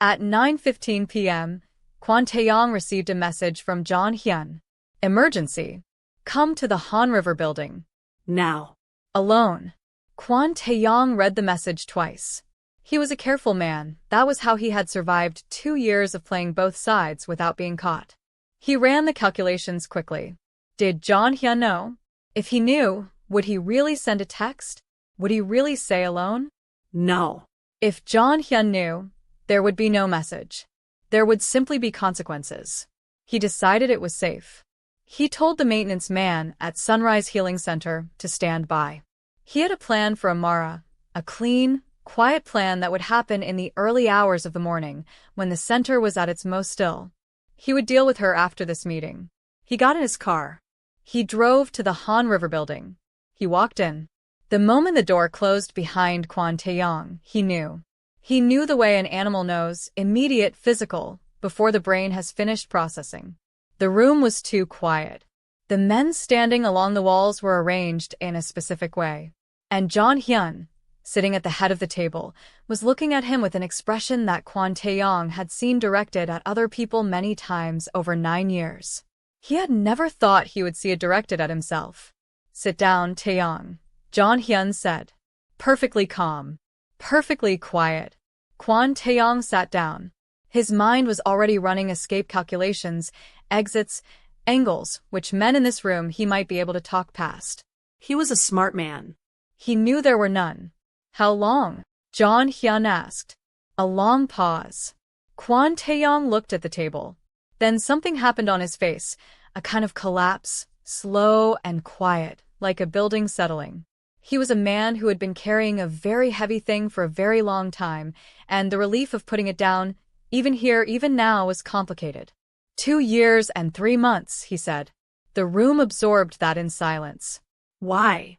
At 9:15 p.m., Kwon Tae-yong received a message from Jeon Hyun. "Emergency. Come to the Han River building. Now. Alone." Kwon Tae-yong read the message twice. He was a careful man. That was how he had survived 2 years of playing both sides without being caught. He ran the calculations quickly. Did Jeon Hyun know? If he knew, would he really send a text? Would he really say alone? No. If Jeon Hyun knew, there would be no message. There would simply be consequences. He decided it was safe. He told the maintenance man at Sunrise Healing Center to stand by. He had a plan for Amara, a clean, quiet plan that would happen in the early hours of the morning, when the center was at its most still. He would deal with her after this meeting. He got in his car. He drove to the Han River building. He walked in. The moment the door closed behind Kwon Tae-yong, he knew. He knew the way an animal knows, immediate, physical, before the brain has finished processing. The room was too quiet. The men standing along the walls were arranged in a specific way. And Jeon Hyun, sitting at the head of the table, was looking at him with an expression that Kwon Tae-yong had seen directed at other people many times over 9 years. He had never thought he would see it directed at himself. "Sit down, Tae-yong," Jeon Hyun said. Perfectly calm. Perfectly quiet. Kwon Tae-yong sat down. His mind was already running escape calculations, exits, angles, which men in this room he might be able to talk past. He was a smart man. He knew there were none. "How long?" Jeon Hyun asked. A long pause. Kwon Tae-yong looked at the table. Then something happened on his face, a kind of collapse, slow and quiet, like a building settling. He was a man who had been carrying a very heavy thing for a very long time, and the relief of putting it down, even here, even now, was complicated. 2 years and 3 months, he said. The room absorbed that in silence. Why?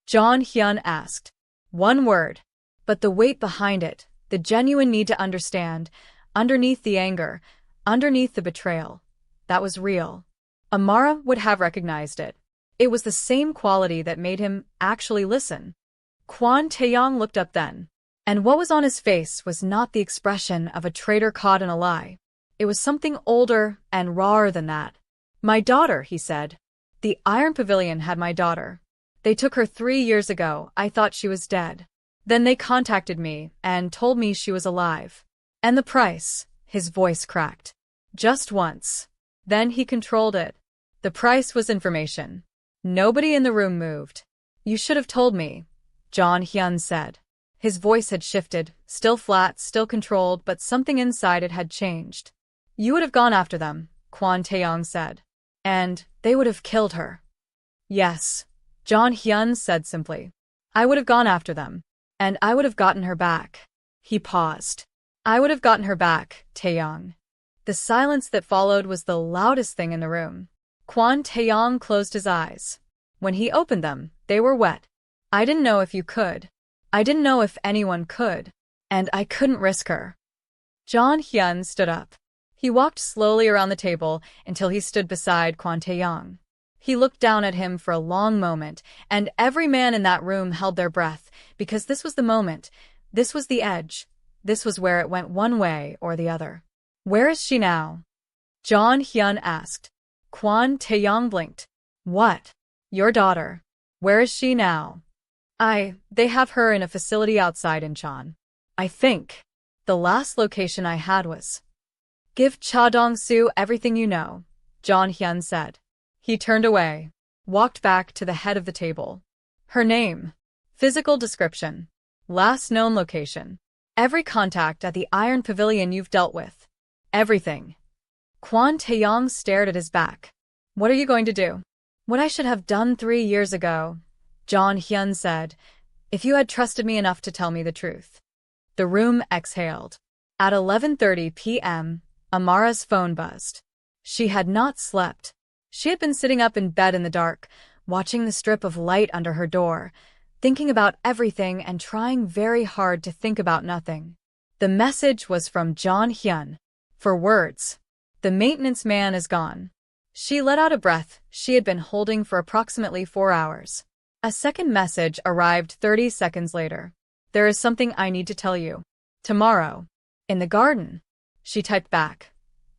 Jeon Hyun asked. One word. But the weight behind it, the genuine need to understand, underneath the anger, underneath the betrayal, that was real. Amara would have recognized it. It was the same quality that made him actually listen. Kwon Tae-yong looked up then. And what was on his face was not the expression of a traitor caught in a lie. It was something older and rawer than that. "My daughter," he said. "The Iron Pavilion had my daughter. They took her 3 years ago. I thought she was dead. Then they contacted me and told me she was alive. And the price," his voice cracked. "Just once." Then he controlled it. "The price was information." Nobody in the room moved. "You should have told me," Jeon Hyun said. His voice had shifted, still flat, still controlled, but something inside it had changed. "You would have gone after them," Kwon Tae-yong said. "And they would have killed her." "Yes," Jeon Hyun said simply. "I would have gone after them. And I would have gotten her back." He paused. "I would have gotten her back, Tae-yong." The silence that followed was the loudest thing in the room. Kwon Tae-yong closed his eyes. When he opened them, they were wet. "I didn't know if you could. I didn't know if anyone could. And I couldn't risk her." Jeon Hyun stood up. He walked slowly around the table until he stood beside Kwon Tae-yong. He looked down at him for a long moment, and every man in that room held their breath, because this was the moment, this was the edge, this was where it went one way or the other. "Where is she now?" Jeon Hyun asked. Kwon Tae-yong blinked. "What?" "Your daughter. Where is she now?" They have her in a facility outside Incheon. I think. The last location I had was." "Give Cha Dong-soo everything you know," Jeon Hyun said. He turned away, walked back to the head of the table. "Her name, physical description, last known location, every contact at the Iron Pavilion you've dealt with. Everything." Kwon Tae-yong stared at his back. "What are you going to do?" "What I should have done 3 years ago," Jeon Hyun said, "if you had trusted me enough to tell me the truth." The room exhaled. At 11:30 p.m., Amara's phone buzzed. She had not slept. She had been sitting up in bed in the dark, watching the strip of light under her door, thinking about everything and trying very hard to think about nothing. The message was from Jeon Hyun. For words. "The maintenance man is gone." She let out a breath she had been holding for approximately 4 hours. A second message arrived 30 seconds later. "There is something I need to tell you. Tomorrow. In the garden." She typed back.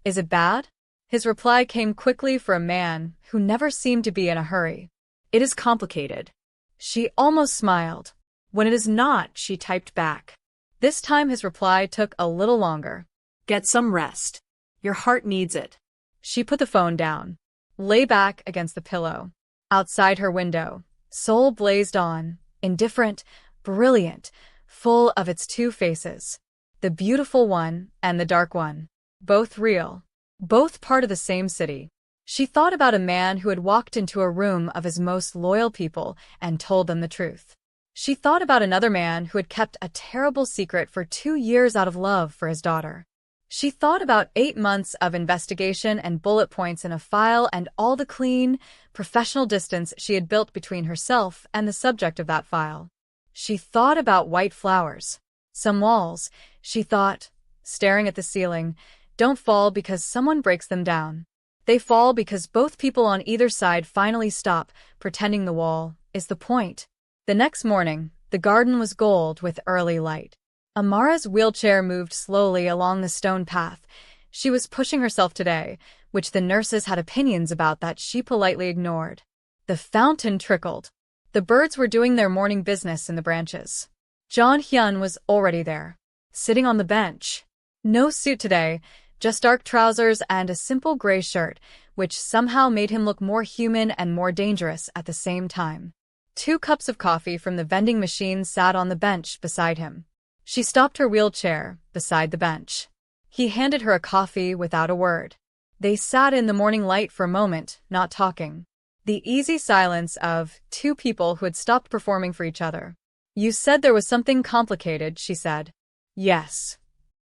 "Is it bad?" His reply came quickly for a man who never seemed to be in a hurry. "It is complicated." She almost smiled. "When it is not," she typed back. This time his reply took a little longer. "Get some rest. Your heart needs it." She put the phone down, lay back against the pillow. Outside her window, Seoul blazed on, indifferent, brilliant, full of its two faces. The beautiful one and the dark one. Both real. Both part of the same city. She thought about a man who had walked into a room of his most loyal people and told them the truth. She thought about another man who had kept a terrible secret for 2 years out of love for his daughter. She thought about 8 months of investigation and bullet points in a file and all the clean, professional distance she had built between herself and the subject of that file. She thought about white flowers. Some walls, she thought, staring at the ceiling, don't fall because someone breaks them down. They fall because both people on either side finally stop pretending the wall is the point. The next morning, the garden was gold with early light. Amara's wheelchair moved slowly along the stone path. She was pushing herself today, which the nurses had opinions about that she politely ignored. The fountain trickled. The birds were doing their morning business in the branches. Jeon Hyun was already there, sitting on the bench. No suit today, just dark trousers and a simple gray shirt, which somehow made him look more human and more dangerous at the same time. 2 cups of coffee from the vending machine sat on the bench beside him. She stopped her wheelchair beside the bench. He handed her a coffee without a word. They sat in the morning light for a moment, not talking. The easy silence of 2 people who had stopped performing for each other. "You said there was something complicated," she said. "Yes."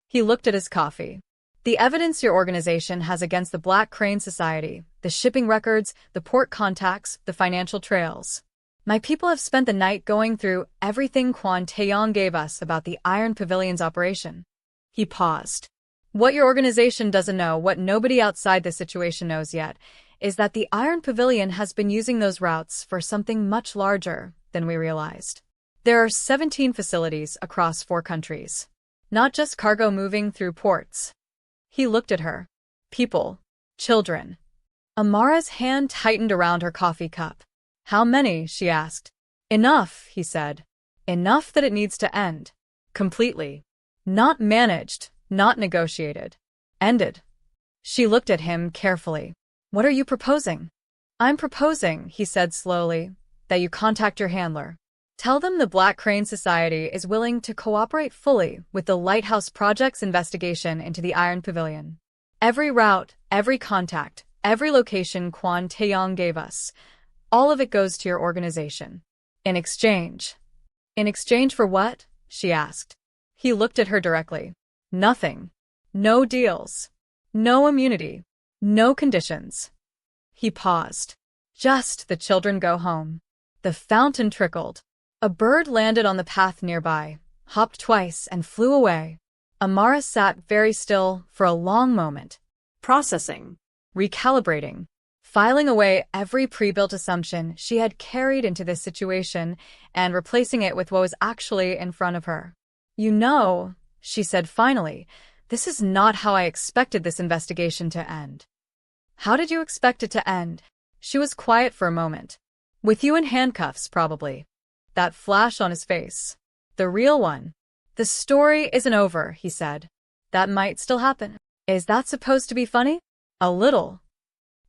He looked at his coffee. "The evidence your organization has against the Black Crane Society, the shipping records, the port contacts, the financial trails. My people have spent the night going through everything Kwon Taeyong gave us about the Iron Pavilion's operation." He paused. "What your organization doesn't know, what nobody outside this situation knows yet, is that the Iron Pavilion has been using those routes for something much larger than we realized. There are 17 facilities across 4 countries. Not just cargo moving through ports." He looked at her. "People. Children." Amara's hand tightened around her coffee cup. "How many?" she asked. "Enough," he said. "Enough that it needs to end. Completely. Not managed, not negotiated. Ended." She looked at him carefully. "What are you proposing?" "I'm proposing," he said slowly, "that you contact your handler. Tell them the Black Crane Society is willing to cooperate fully with the Lighthouse Project's investigation into the Iron Pavilion. Every route, every contact, every location Kwon Taeyong gave us, all of it goes to your organization. In exchange." "In exchange for what?" she asked. He looked at her directly. "Nothing. No deals. No immunity. No conditions." He paused. "Just the children go home." The fountain trickled. A bird landed on the path nearby, hopped twice, and flew away. Amara sat very still for a long moment. Processing. Recalibrating. Filing away every pre-built assumption she had carried into this situation and replacing it with what was actually in front of her. "You know," she said finally, "this is not how I expected this investigation to end." "How did you expect it to end?" She was quiet for a moment. "With you in handcuffs, probably." That flash on his face. "The real one." "The story isn't over," he said. "That might still happen." "Is that supposed to be funny?" "A little."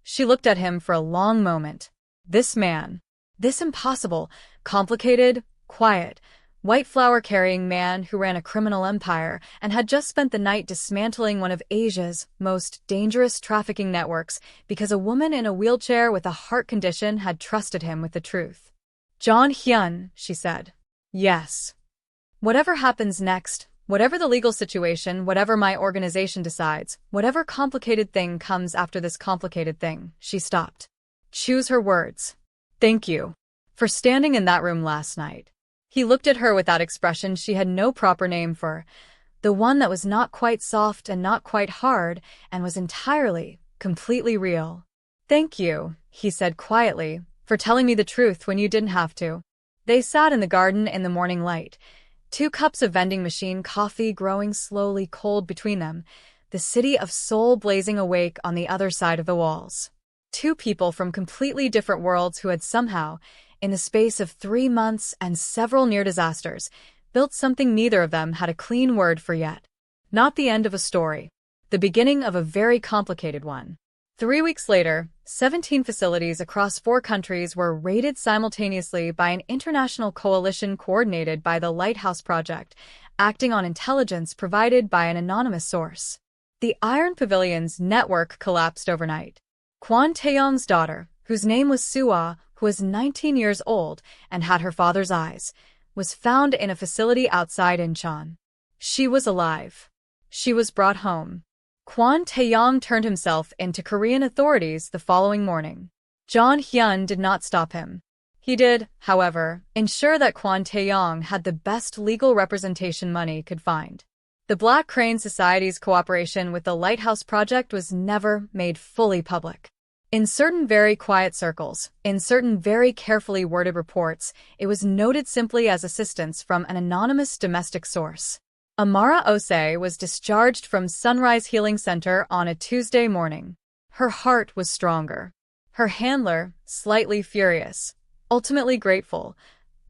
She looked at him for a long moment. This man, this impossible, complicated, quiet, white flower-carrying man who ran a criminal empire and had just spent the night dismantling one of Asia's most dangerous trafficking networks because a woman in a wheelchair with a heart condition had trusted him with the truth. "Jeon Hyun," she said. "Yes. Whatever happens next, whatever the legal situation, whatever my organization decides, whatever complicated thing comes after this complicated thing," she stopped. "Choose her words. Thank you for standing in that room last night." He looked at her with that expression she had no proper name for, the one that was not quite soft and not quite hard and was entirely, completely real. "Thank you," he said quietly, "for telling me the truth when you didn't have to." They sat in the garden in the morning light, 2 cups of vending machine coffee growing slowly cold between them, the city of Seoul blazing awake on the other side of the walls. 2 people from completely different worlds who had somehow, in the space of 3 months and several near disasters, built something neither of them had a clean word for yet. Not the end of a story. The beginning of a very complicated one. 3 weeks later, 17 facilities across 4 countries were raided simultaneously by an international coalition coordinated by the Lighthouse Project, acting on intelligence provided by an anonymous source. The Iron Pavilion's network collapsed overnight. Kwon Taeyong's daughter, whose name was Suah, who was 19 years old and had her father's eyes, was found in a facility outside Incheon. She was alive. She was brought home. Kwon Tae-yong turned himself into Korean authorities the following morning. Jeon Hyun did not stop him. He did, however, ensure that Kwon Tae-yong had the best legal representation money could find. The Black Crane Society's cooperation with the Lighthouse Project was never made fully public. In certain very quiet circles, in certain very carefully worded reports, it was noted simply as assistance from an anonymous domestic source. Amara Osei was discharged from Sunrise Healing Center on a Tuesday morning. Her heart was stronger. Her handler, slightly furious, ultimately grateful,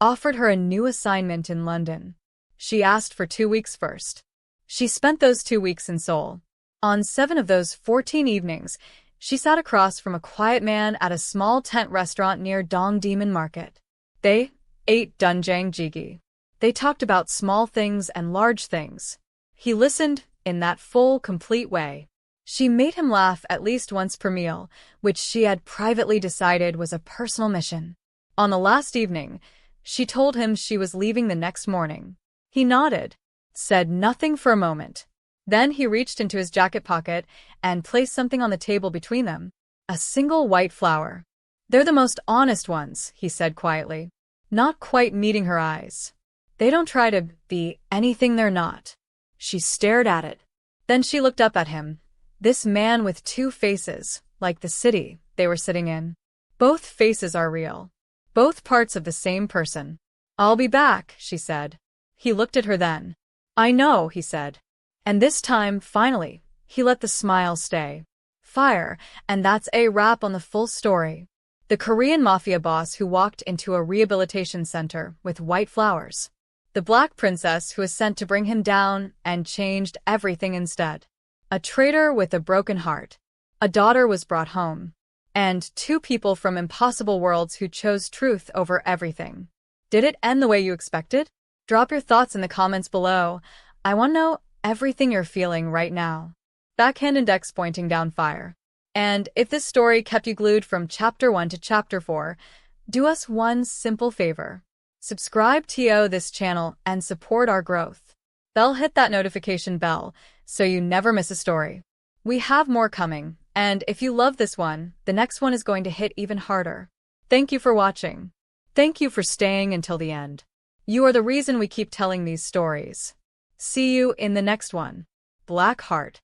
offered her a new assignment in London. She asked for 2 weeks first. She spent those 2 weeks in Seoul. On 7 of those 14 evenings, she sat across from a quiet man at a small tent restaurant near Dongdaemun Market. They ate doenjang jjigae. They talked about small things and large things. He listened in that full, complete way. She made him laugh at least once per meal, which she had privately decided was a personal mission. On the last evening, she told him she was leaving the next morning. He nodded, said nothing for a moment. Then he reached into his jacket pocket and placed something on the table between them. A single white flower. "They're the most honest ones," he said quietly, not quite meeting her eyes. "They don't try to be anything they're not." She stared at it. Then she looked up at him. This man with 2 faces, like the city they were sitting in. Both faces are real. Both parts of the same person. "I'll be back," she said. He looked at her then. "I know," he said. And this time, finally, he let the smile stay. Fire, and that's a wrap on the full story. The Korean Mafia boss who walked into a rehabilitation center with white flowers. The Black Princess who was sent to bring him down and changed everything instead. A traitor with a broken heart. A daughter was brought home. And 2 people from impossible worlds who chose truth over everything. Did it end the way you expected? Drop your thoughts in the comments below. I want to know everything you're feeling right now. Backhand index pointing down fire. And if this story kept you glued from chapter 1 to chapter 4, do us one simple favor. Subscribe to this channel and support our growth. Hit that notification bell so you never miss a story. We have more coming, and if you love this one, the next one is going to hit even harder. Thank you for watching. Thank you for staying until the end. You are the reason we keep telling these stories. See you in the next one. Black Heart.